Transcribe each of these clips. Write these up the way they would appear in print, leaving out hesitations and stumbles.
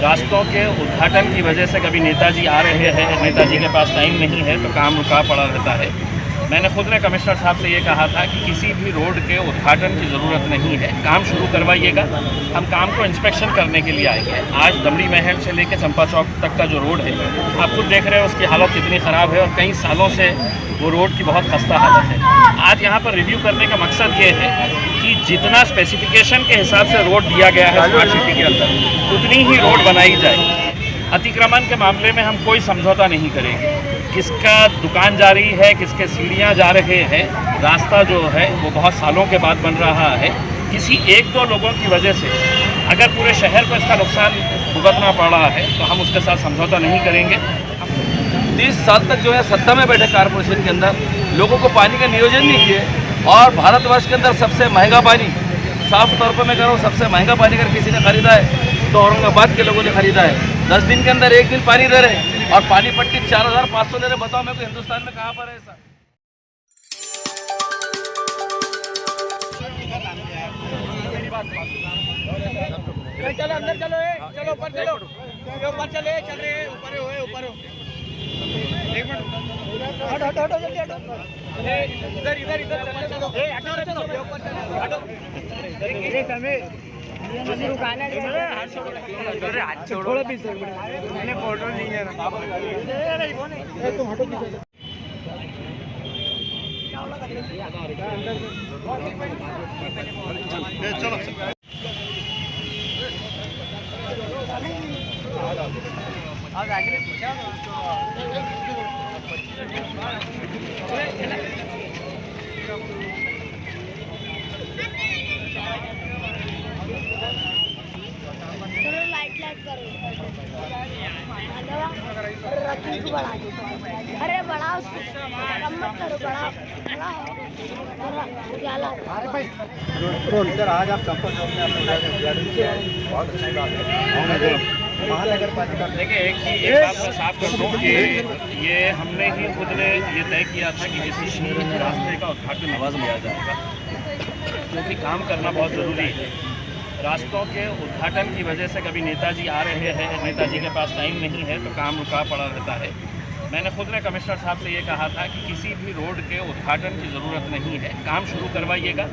रास्तों के उद्घाटन की वजह से कभी नेताजी आ रहे हैं, नेताजी के पास टाइम नहीं है तो काम रुका पड़ा रहता है। मैंने खुद ने कमिश्नर साहब से ये कहा था कि किसी भी रोड के उद्घाटन की ज़रूरत नहीं है, काम शुरू करवाइएगा, हम काम को इंस्पेक्शन करने के लिए आएंगे। आज दमड़ी महल से लेकर चंपा चौक तक का जो रोड है, आप खुद देख रहे हैं उसकी हालत कितनी ख़राब है और कई सालों से वो रोड की बहुत खस्ता हालत है। आज यहाँ पर रिव्यू करने का मकसद ये है कि जितना स्पेसिफिकेशन के हिसाब से रोड दिया गया है स्मार्ट सिटी के अंदर, उतनी ही रोड बनाई जाए। अतिक्रमण के मामले में हम कोई समझौता नहीं करेंगे। किसका दुकान जा रही है, किसके सीढ़ियाँ जा रहे हैं, रास्ता जो है वो बहुत सालों के बाद बन रहा है। किसी एक दो लोगों की वजह से अगर पूरे शहर को इसका नुकसान भुगतना पड़ रहा है तो हम उसके साथ समझौता नहीं करेंगे। 30 साल तक जो है सत्ता में बैठे कारपोरेशन के अंदर लोगों को पानी का नियोजन नहीं किए और भारतवर्ष के अंदर सबसे महंगा पानी, साफ तौर पर मैं कह रहा हूँ, सबसे महंगा पानी अगर किसी ने खरीदा है तो औरंगाबाद के लोगों ने खरीदा है। 10 दिन के अंदर 1 दिन पानी दे रहे और पानी पट्टी 4500 ले रहे। बताओ मेरे को हिंदुस्तान में कहाँ पर है ऐसा? चलो अंदर चलो, चलो ऊपर चलो, ऊपर चले, चल रहे हैं, ऊपर हो, ऊपर हो। एक मिनट, हटो हटो हटो, जल्दी हटो। इधर इधर इधर चलो, हटो चलो, ऊपर चलो, हटो। ये समय रुकाना है, हाथ छोड़ो पीछे, मैंने फोटो नहीं है ना, तुम हटो पीछे। चलो आगे पूछा अरे बड़ा उसको कम मत करो, बड़ा बड़ा है। सर आज आप चंपा चौक में आपने बहुत अच्छी बात है। महानगर पालिका देखिए एक बात मैं साफ कर दूँ कि ये हमने ही खुद ने ये तय किया था कि इसी रास्ते का उद्घाटन नवाज लिया जाएगा, क्योंकि काम करना बहुत ज़रूरी है। रास्तों के उद्घाटन की वजह से कभी नेताजी आ रहे हैं, नेताजी के पास टाइम नहीं है तो काम रुका पड़ा रहता है। मैंने खुद ने कमिश्नर साहब से ये कहा था कि किसी भी रोड के उद्घाटन की ज़रूरत नहीं है, काम शुरू करवाइएगा,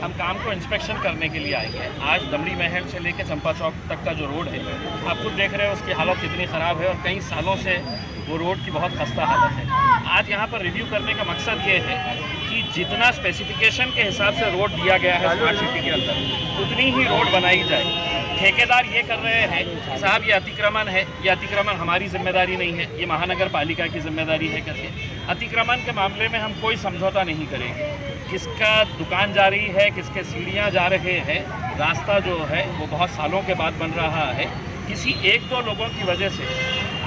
हम काम को इंस्पेक्शन करने के लिए आएंगे। आज दमड़ी महल से लेकर चंपा चौक तक का जो रोड है, आप खुद देख रहे हैं उसकी हालत कितनी ख़राब है और कई सालों से वो रोड की बहुत खस्ता हालत है। आज यहाँ पर रिव्यू करने का मकसद ये है कि जितना स्पेसिफिकेशन के हिसाब से रोड दिया गया है स्मार्ट सिटी के अंदर, उतनी ही रोड बनाई जाए। ठेकेदार ये कर रहे हैं कि साहब ये अतिक्रमण है, ये अतिक्रमण हमारी जिम्मेदारी नहीं है, ये महानगर पालिका की जिम्मेदारी है करके अतिक्रमण के मामले में हम कोई समझौता नहीं करेंगे। किसका दुकान जा रही है, किसके सीढ़ियाँ जा रहे हैं, रास्ता जो है वो बहुत सालों के बाद बन रहा है। किसी एक दो लोगों की वजह से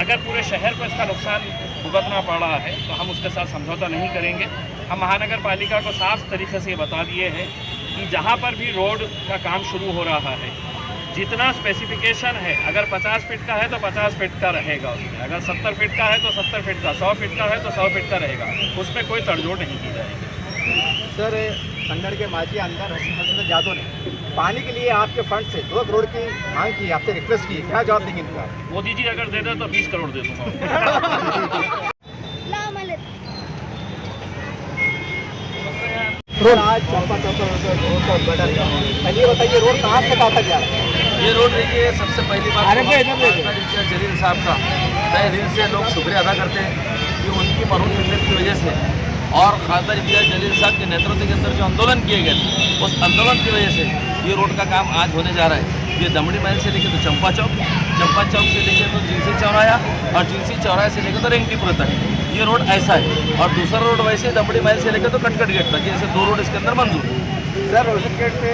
अगर पूरे शहर को इसका नुकसान भुगतना पड़ रहा है तो हम उसके साथ समझौता नहीं करेंगे। हम महानगर पालिका को साफ तरीके से बता दिए हैं कि जहाँ पर भी रोड का काम शुरू हो रहा है, जितना स्पेसिफिकेशन है, अगर 50 फीट का है तो 50 फीट का रहेगा उसमें, अगर 70 फीट का है तो 70 फीट का, 100 फीट का है तो 100 फीट का रहेगा, उसमें कोई तड़जोड़ नहीं की जाएगी। सर संगड़ के माजी अंदर हसीना यादव ने पानी के लिए आपके फंड से 2 करोड़ की मांग की, आपसे रिक्वेस्ट की, क्या जवाब देंगे इनका? मोदी जी अगर दे दे तो 20 करोड़ दे दूँगा। रोड आज चंपा चौक रोड का उद्घाटन, पहले बताइए रोड कहाँ से कहाँ तक जा रहा है? ये रोड देखिए, सबसे पहली बात जलील साहब का तय दिल से लोग शुक्रिया अदा करते हैं कि उनकी मरहूम खिदमत की वजह से और खासदार इंचार्ज जलील साहब के नेतृत्व के अंदर जो आंदोलन किए गए उस आंदोलन की वजह से ये रोड का काम आज होने जा रहा है। ये दमड़ी महल से लेकर तो चंपा चौक से लेकर तो जिनसी चौराया और जिनसी चौराहे से लेकर तो रेंगटीपुरा तक ये रोड ऐसा है। और दूसरा रोड वैसे दमड़ी महल से लेकर तो कटकट गेट तक, जैसे 2 रोड इसके अंदर मंजूर है। सर रोशन गेट पे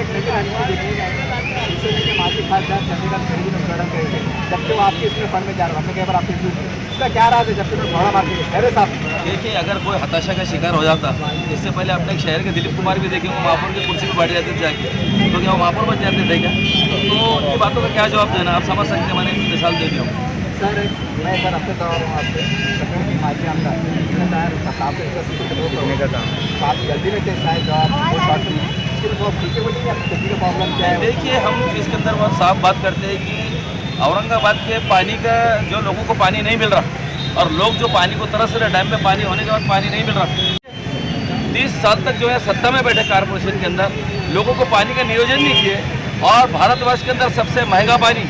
जबकि वो आपके इसमें फंड में जा रहा है, आपके इसका क्या रहा है जबकि भाड़ा मार के साहब? देखिए, अगर कोई हताशा का शिकार हो जाता, इससे पहले अपने शहर के दिलीप कुमार भी देखे, वो महापौर की कुर्सी पर बैठ जाते थे जाके, तो क्या वो महापौर बन जाते थे क्या? तो ये बातों का क्या जवाब देना, आप समझ सकते हैं। मैंने एक मिसाल दे दिया हूँ। सर मैं सर अपने दौर हूँ आपसे माजी आमदार आप जल्दी में कैसा है जवाब? प्रॉब्लम क्या है? देखिए, हम इसके अंदर बहुत साफ बात करते हैं कि औरंगाबाद के पानी का जो लोगों को पानी नहीं मिल रहा और लोग जो पानी को तरस रहे, डैम पे पानी होने के बाद पानी नहीं मिल रहा। 30 साल तक जो है सत्ता में बैठे कारपोरेशन के अंदर, लोगों को पानी का नियोजन नहीं किए और भारतवर्ष के अंदर सबसे महंगा पानी,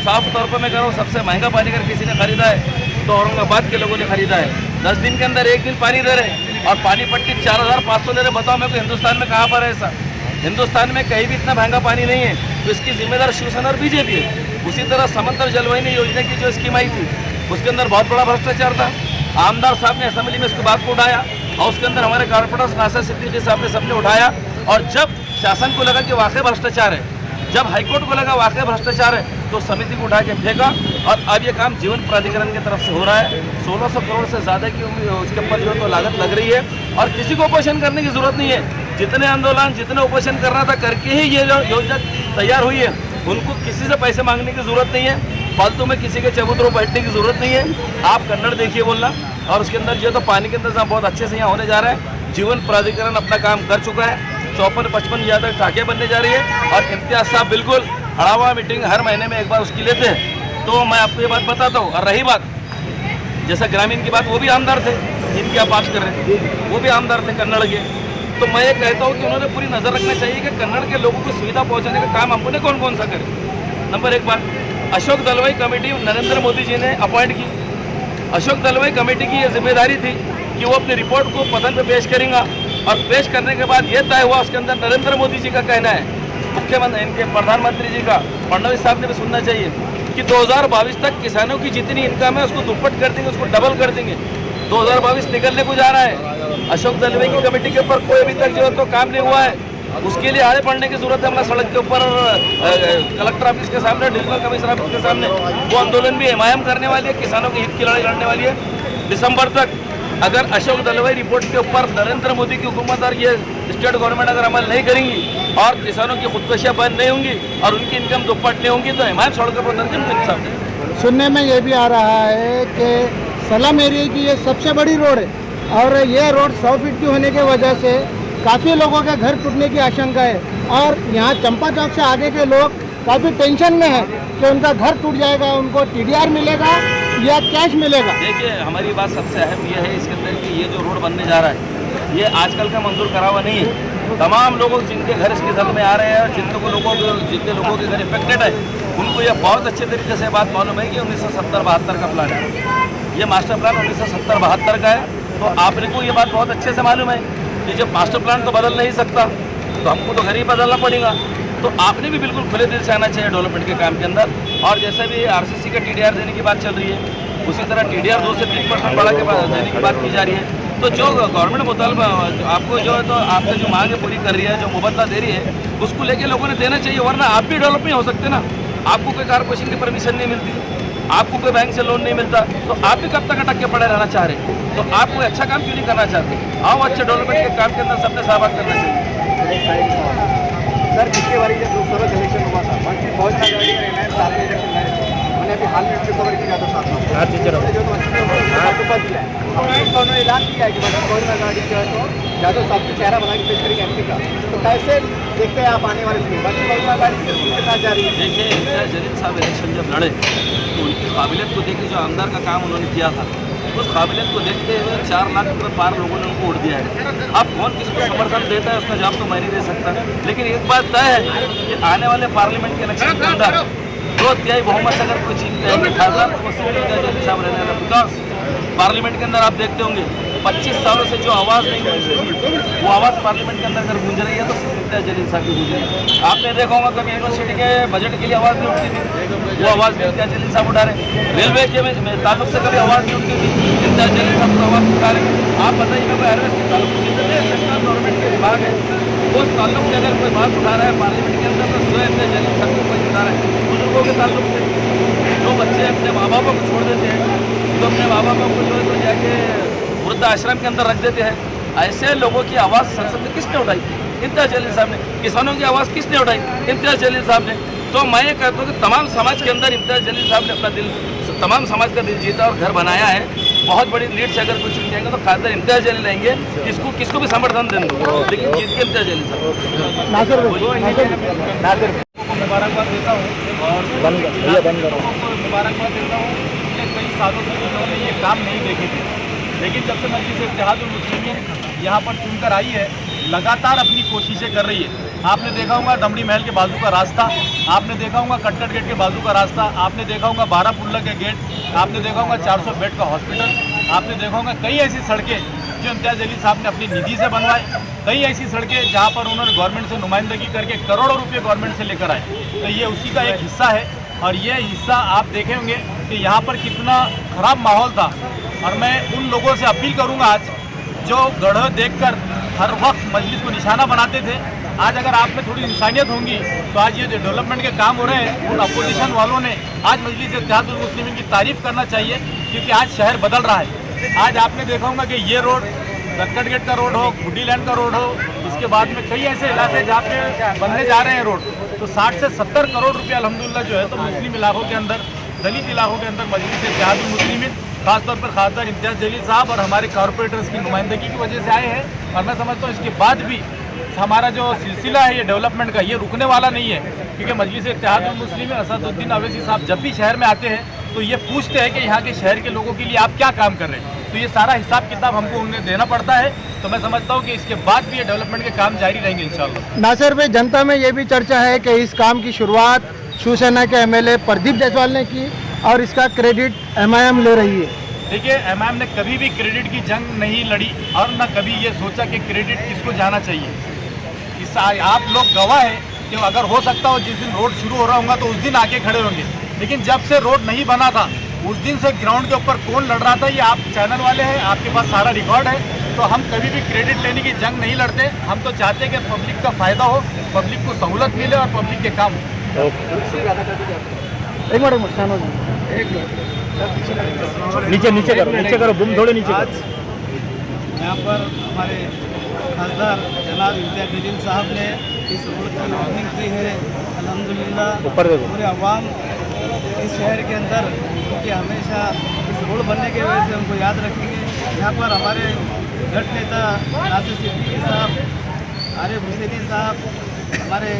साफ तौर पर मैं कह रहा हूँ, सबसे महंगा पानी अगर किसी ने खरीदा है तो औरंगाबाद के लोगों ने खरीदा है। 10 दिन के अंदर 1 दिन पानी दे रहे और पानी पट्टी 4500 दे रहे। बताओ मेरे को हिंदुस्तान में कहाँ पर है ऐसा? हिंदुस्तान में कहीं भी इतना महंगा पानी नहीं है। तो इसकी जिम्मेदार शिवसेना और बीजेपी है। उसी तरह समंदर जलवाहिनी योजना की जो स्कीम आई थी उसके अंदर बहुत बड़ा भ्रष्टाचार था। आमदार साहब ने असेंबली में इसकी बात को उठाया और उसके अंदर हमारे कारपोरेटर नासिर सिद्दीकी साहब ने सबने उठाया। और जब शासन को लगा कि वाकई भ्रष्टाचार है, जब हाईकोर्ट को लगा वाकई भ्रष्टाचार है, तो समिति को उठा के फेंका और अब ये काम जीवन प्राधिकरण की तरफ से हो रहा है। 1600 करोड़ से ज़्यादा की उसके ऊपर जो तो लागत लग रही है और किसी को उपोषण करने की जरूरत नहीं है। जितने आंदोलन, जितने उपोषण करना था करके ही ये जो योजना तैयार हुई है। उनको किसी से पैसे मांगने की जरूरत नहीं है, फालतू में किसी के चबूतरों बैठने की जरूरत नहीं है। आप कन्नड़ देखिए बोलना। और उसके अंदर जो तो पानी के इंतजाम बहुत अच्छे से यहाँ होने जा रहा है। जीवन प्राधिकरण अपना काम कर चुका है। 54-55 ज़्यादा टाँकें बनने जा रही है और इम्तियाज़ साहब बिल्कुल हड़ावा मीटिंग हर महीने में एक बार उसकी लेते हैं। तो मैं आपको ये बात बताता हूँ। और रही बात जैसा ग्रामीण की बात, वो भी आमदार थे जिनकी आप बात कर रहे थे, वो भी आमदार थे कन्नड़ के। तो मैं ये कहता हूँ कि उन्होंने पूरी नज़र रखना चाहिए कि कन्नड़ के लोगों को सुविधा पहुँचाने का काम हमने कौन कौन सा करे। नंबर 1 बात, अशोक दलवाई कमेटी नरेंद्र मोदी जी ने अपॉइंट की। अशोक दलवाई कमेटी की ये जिम्मेदारी थी कि वो अपनी रिपोर्ट को पदन पे पेश करेंगे और पेश करने के बाद ये तय हुआ उसके अंदर नरेंद्र मोदी जी का कहना है, मुख्यमंत्री इनके प्रधानमंत्री जी का, फडणवीस साहब ने भी सुनना चाहिए कि 2022 तक किसानों की जितनी इनकम है उसको दुप्पट कर देंगे, उसको डबल कर देंगे। 2022 निकलने को जा रहा है। अशोक दलवाई की कमेटी के ऊपर कोई अभी तक जो तो काम नहीं हुआ है। उसके लिए आड़े पड़ने की जरूरत है। हमारा सड़क के ऊपर कलेक्टर ऑफिस के सामने, डिविजनल कमिश्नर ऑफिस के सामने वो आंदोलन भी हिमायम करने वाली है, किसानों के हित की लड़ाई लड़ने वाली है। दिसंबर तक अगर अशोक दलवाई रिपोर्ट के ऊपर नरेंद्र मोदी की हुकूमत और ये स्टेट गवर्नमेंट अगर अमल नहीं करेंगी और किसानों की खुदकुशियाँ बंद नहीं होंगी और उनकी इनकम दुप्पट नहीं होंगी तो हिमायत सड़क पर सामने। सुनने में ये भी आ रहा है कि सलम एरिया की ये सबसे बड़ी रोड है और ये रोड 100 फीट की होने की वजह से काफ़ी लोगों के घर टूटने की आशंका है और यहाँ चंपा चौक से आगे के लोग काफ़ी टेंशन में है कि उनका घर टूट जाएगा, उनको TDR मिलेगा या कैश मिलेगा। देखिए, हमारी बात सबसे अहम ये है इसके अंदर कि ये जो रोड बनने जा रहा है ये आजकल का मंजूर करा हुआ नहीं है। तमाम लोगों जिनके घर इसकी जद में आ रहे हैं, जितने लोगों के घर इफेक्टेड है, उनको ये बहुत अच्छे तरीके से बात मालूम है कि 1970-72 का प्लान है। ये मास्टर प्लान 1970-72 का है। तो आपने को ये बात बहुत अच्छे से मालूम है कि जब मास्टर प्लान तो बदल नहीं सकता तो हमको तो घर ही बदलना पड़ेगा। तो आपने भी बिल्कुल खुले दिल से आना चाहिए डेवलपमेंट के काम के अंदर। और जैसे भी RCC का TDR देने की बात चल रही है, उसी तरह TDR 2 से 3% बढ़ा के देने की बात की जा रही है। तो जो गवर्नमेंट मुतालबा आपको जो है तो आपसे जो मांग पूरी कर रही है, जो मुबदला दे रही है, उसको लेके लोगों ने देना चाहिए। वरना आप भी डेवलप नहीं हो सकते ना। आपको कोई कारपोरेशन की परमिशन नहीं मिलती, आपको कोई बैंक से लोन नहीं मिलता, तो आप भी कब तक अटक के पड़े रहना चाह रहे हैं? तो आप कोई अच्छा काम क्यों नहीं करना चाहते? आओ अच्छे डेवलपमेंट के काम के अंदर सबने सहभाग करना चाहिए। सर, पिछली बारी जब लोकसभा इलेक्शन हुआ था, मंत्री बहुत सारे इलेक्शन लड़े, मैंने अभी हाल में खबर की यादव साहब उन्होंने ऐलान किया है कि बहुत गाड़ी जो है तो यादव साहब को चेहरा बना के पेश करेंगे MP का। तो कैसे देखते हैं आप आने वाले समय गाड़ी के साथ जा रही है? देखिए, इम्तियाज़ जलील साहब इलेक्शन जब लड़े तो उनकी काबिलियत को देखिए, जो आमदार का काम उन्होंने किया था उस काबिलियत को देखते हुए 4 लाख रुपये पार लोगों ने उनको वोट दिया है। अब कौन किसको समर्थन देता है उसका जवाब तो मैं नहीं दे सकता, लेकिन एक बात तय है कि आने वाले पार्लियामेंट के इलेक्शन के अंदर 2/3 बहुमत अगर कोई जीतते हैं खासदार तो जलील साहब रहने वाला। बिकॉज पार्लियामेंट के अंदर आप देखते होंगे 25 सालों से जो आवाज़ नहीं गूंज वो आवाज़ पार्लियामेंट के अंदर अगर गूंज रही है तो सिर्फ इम्तियाज़ जलील साहब की गूंज रही है। आपने देखा होगा कभी यूनिवर्सिटी के बजट के लिए आवाज़ नहीं उठती थी, वो आवाज़ भी इम्तियाज़ जलील साहब उठा रहे। रेलवे के ताल्लुक से कभी आवाज़ नहीं उठती थी, इम्तियाज़ जलील साहब को आवाज़ उठा रहे। आप बताइए मैं एयरवेज के ताल्लुक जितने सेंट्रल गवर्नमेंट के विभाग है उस ताल्लुक से अगर कोई बात उठा रहा है पार्लियामेंट के अंदर तो स्वयं इम्तियाज़ जलील साहब को कोई उठा रहा है। बुजुर्गों के ताल्लुक से जो बच्चे अपने माँ बापों को छोड़ देते हैं, जो अपने माँ बापों को जो है तो जाके वृद्ध आश्रम के अंदर रख देते हैं, ऐसे लोगों की आवाज़ संसद में किसने उठाई? इम्तियाज़ जलील साहब ने। किसानों की आवाज़ किसने उठाई? इम्तियाज़ जलील साहब ने। तो मैं ये कहता हूँ कि तमाम समाज के अंदर इम्तियाज़ जलील साहब ने अपना दिल, तमाम समाज का दिल जीता और घर बनाया है। बहुत बड़ी लीड से अगर कुछ जाएंगे तो खासदार इम्तियाज़ जलील रहेंगे। किसको भी समर्थन दें लेकिन जीत के इम्तियाज़ जलील साहब। नासिर को मुबारकबाद देता हूँ और लोगों को मुबारकबाद देता हूँ। पिछले कई सालों से इन्होंने ये काम नहीं देखे थे, लेकिन जब से मजलिस इत्तेहादुल मुस्लिमीन यहाँ पर चुनकर आई है, लगातार अपनी कोशिशें कर रही है। आपने देखा होगा दमड़ी महल के बाजू का रास्ता, आपने देखा होगा कटकट गेट के बाजू का रास्ता, आपने देखा होगा बारापुल्ला के गेट, आपने देखा होगा 400 बेड का हॉस्पिटल, आपने देखा होगा कई ऐसी सड़कें जो इम्तियाज़ जलील साहब ने अपनी निधि से बनवाए, कई ऐसी सड़कें जहाँ पर उन्होंने गवर्नमेंट से नुमाइंदगी करके करोड़ों रुपये गवर्नमेंट से लेकर आए। तो ये उसी का एक हिस्सा है, और ये हिस्सा आप देखे होंगे कि यहाँ पर कितना ख़राब माहौल था। और मैं उन लोगों से अपील करूँगा आज जो गढ़ देखकर हर वक्त मजलिस को निशाना बनाते थे, आज अगर आप में थोड़ी इंसानियत होंगी तो आज ये जो डेवलपमेंट के काम हो रहे हैं उन अपोजिशन वालों ने आज मजलिस इत्तेहादुल मुस्लिमीन की तारीफ़ करना चाहिए, क्योंकि आज शहर बदल रहा है। आज आपने देखा होगा कि ये रोड कटकट गेट का रोड हो, गुड्डी लैंड का रोड हो, इसके बाद में कई ऐसे इलाके जहाँ पे बनने जा रहे हैं रोड, तो 60 से 70 करोड़ रुपये अल्हम्दुलिल्लाह जो है तो मुस्लिम इलाकों के अंदर, दलित इलाकों के अंदर मजलिस इत्तेहादुल मुस्लिमीन खासतौर पर खासदार इम्तियाज़ जलील साहब और हमारे कॉरपोरेटर्स की नुमाइंदगी की वजह से आए हैं। और मैं समझता हूँ इसके बाद भी हमारा जो सिलसिला है ये डेवलपमेंट का, ये रुकने वाला नहीं है, क्योंकि मजलिस इत्तेहादुल मुस्लिमीन असदुद्दीन अवैसी साहब जब भी शहर में आते हैं तो ये पूछते हैं कि यहाँ के शहर के लोगों के लिए आप क्या काम कर रहे हैं, तो ये सारा हिसाब किताब हमको उन्हें देना पड़ता है। तो मैं समझता हूँ कि इसके बाद भी ये डेवलपमेंट के काम जारी रहेंगे इंशाल्लाह। नासिर भाई, जनता में ये भी चर्चा है कि इस काम की शुरुआत शिवसेना के एमएलए प्रदीप जायसवाल ने की और इसका क्रेडिट एमआईएम ले रही है। देखिए, एमआईएम ने कभी भी क्रेडिट की जंग नहीं लड़ी और न कभी ये सोचा कि क्रेडिट किसको जाना चाहिए। इस आप लोग गवाह हैं कि अगर हो सकता हो जिस दिन रोड शुरू हो रहा होगा तो उस दिन आके खड़े होंगे, लेकिन जब से रोड नहीं बना था उस दिन से ग्राउंड के ऊपर कौन लड़ रहा था ये आप चैनल वाले हैं, आपके पास सारा रिकॉर्ड है। तो हम कभी भी क्रेडिट लेने की जंग नहीं लड़ते, हम तो चाहते हैं कि पब्लिक का फ़ायदा हो, पब्लिक को सहूलत मिले और पब्लिक के काम हो। नीचे करो बुम थोड़े नीचे। आज यहाँ पर हमारे खासदार जनाब इम्तियाज़ जलील साहब ने इस रोड की ओपनिंग की है। अल्हम्दुलिल्लाह पूरे अवाम इस शहर के अंदर, क्योंकि हमेशा इस रोड बनने की वजह से उनको याद रखेंगे। यहाँ पर हमारे गढ़ नेता नासिर सिद्दीकी साहब, आरिफ हुसैनी साहब, हमारे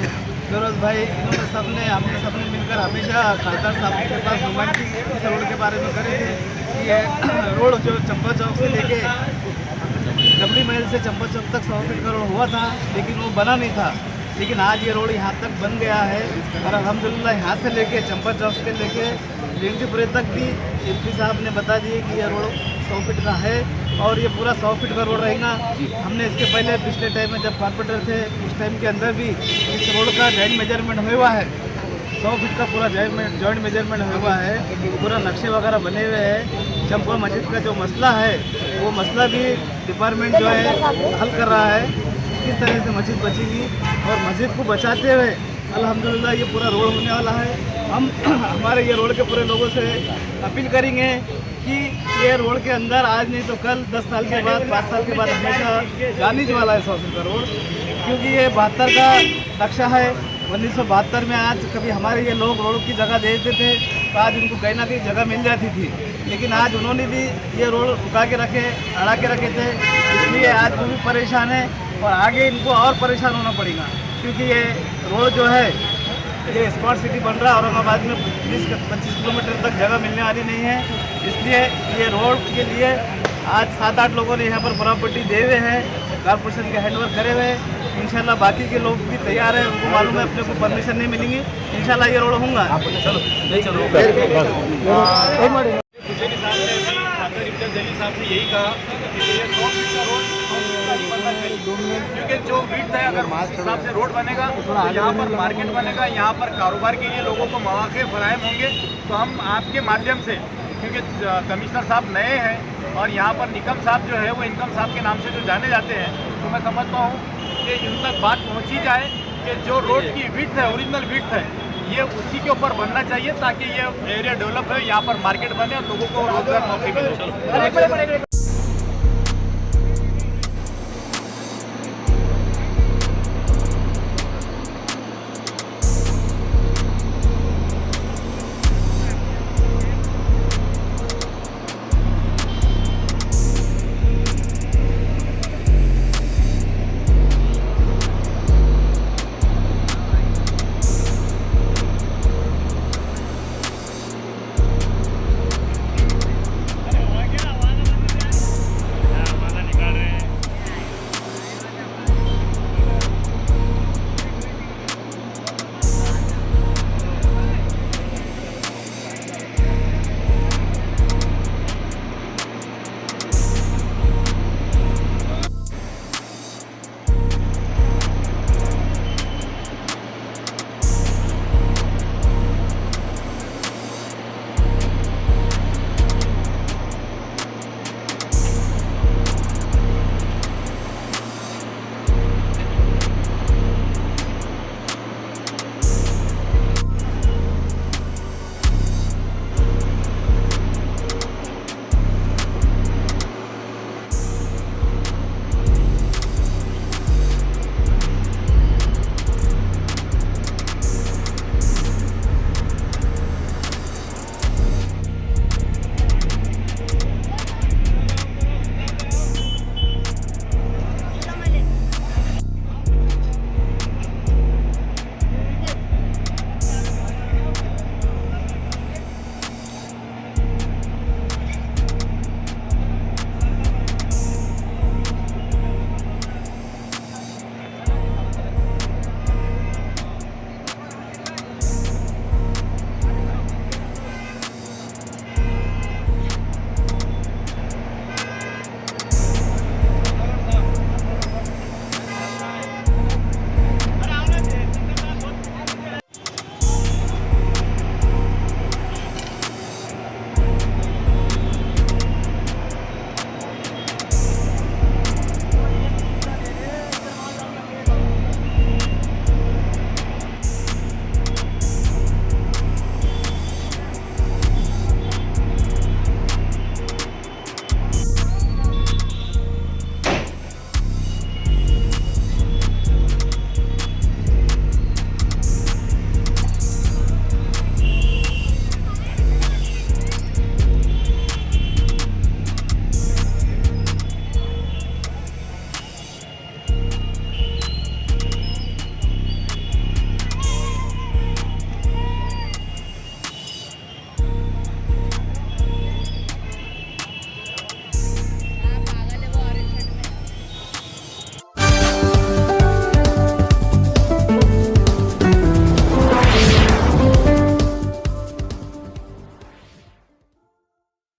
फिरोज भाई, इन्होंने हमने सबने मिलकर हमेशा खासदार साहब के पास नुमाइंदगी इस रोड के बारे में करे थे कि ये रोड जो चंपा चौक से लेके दमड़ी महल से चंपा चौक तक 100 फीट का रोड हुआ था, लेकिन वो बना नहीं था। लेकिन आज ये रोड यहाँ तक बन गया है और अल्हम्दुलिल्लाह यहाँ से लेके चंपा चौक से लेके लिंगपुरे तक भी एमपी साहब ने बता दिए कि ये रोड 100 फीट का है और ये पूरा 100 फीट का रोड रहेगा। हमने इसके पहले पिछले टाइम में जब कॉर्पोरेटर थे उस टाइम के अंदर भी इस रोड का जॉइंट मेजरमेंट हुआ है, 100 फीट का पूरा जॉइंट मेजरमेंट हुआ है, पूरा नक्शे वगैरह बने हुए हैं। चंपा मस्जिद का जो मसला है वो मसला भी डिपार्टमेंट जो है हल कर रहा है, किस तरह से मस्जिद बचेगी और मस्जिद को बचाते हुए अल्हम्दुलिल्लाह ये पूरा रोड होने वाला है। हम हमारे ये रोड के पूरे लोगों से अपील करेंगे कि ये रोड के अंदर आज नहीं तो कल 10 साल के बाद 5 साल के बाद हमेशा जाने वाला है 100 फीट का रोड, क्योंकि ये 72 का नक्शा है। 1972 में आज कभी हमारे ये लोग रोड की जगह दे देते थे तो आज उनको कहीं ना कहीं जगह मिल जाती थी, लेकिन आज उन्होंने भी ये रोड रुका के रखे, अड़ा के रखे थे, इसलिए आज वो भी परेशान है और आगे इनको और परेशान होना पड़ेगा, क्योंकि ये रोड जो है ये स्मार्ट सिटी बन रहा है। औरंगाबाद में 20-25 किलोमीटर तक जगह मिलने वाली नहीं है, इसलिए ये रोड के लिए आज 7-8 लोगों ने यहाँ पर प्रॉपर्टी दे हुए हैं, कॉर्पोरेशन के हैंडओवर करे हुए हैं। इंशाल्लाह बाकी के लोग भी तैयार हैं, उनको मालूम है अपने को परमिशन नहीं मिलेंगी, इंशाल्लाह ये रोड होगा। चलो हुसैनी साहब ने भी खासदार इम्तियाज़ जलील साहब से यही कहा कि ये 100 फीट का रोड नहीं बनना चाहिए, क्योंकि जो विड्थ है अगर उस हिसाब से रोड बनेगा तो यहाँ पर मार्केट बनेगा, यहाँ पर कारोबार के लिए लोगों को मौके फराहम होंगे। तो हम आपके माध्यम से, क्योंकि कमिश्नर साहब नए हैं और यहाँ पर निकम साहब जो है वो इनकम साहब के नाम से जो जाने जाते हैं, तो मैं समझता हूँ कि इन तक बात पहुँची जाए कि जो रोड की विड्थ है, ओरिजिनल विड्थ है, ये उसी के ऊपर बनना चाहिए ताकि ये एरिया डेवलप हो, यहाँ पर मार्केट बने और लोगों को रोजगार मौके मिले।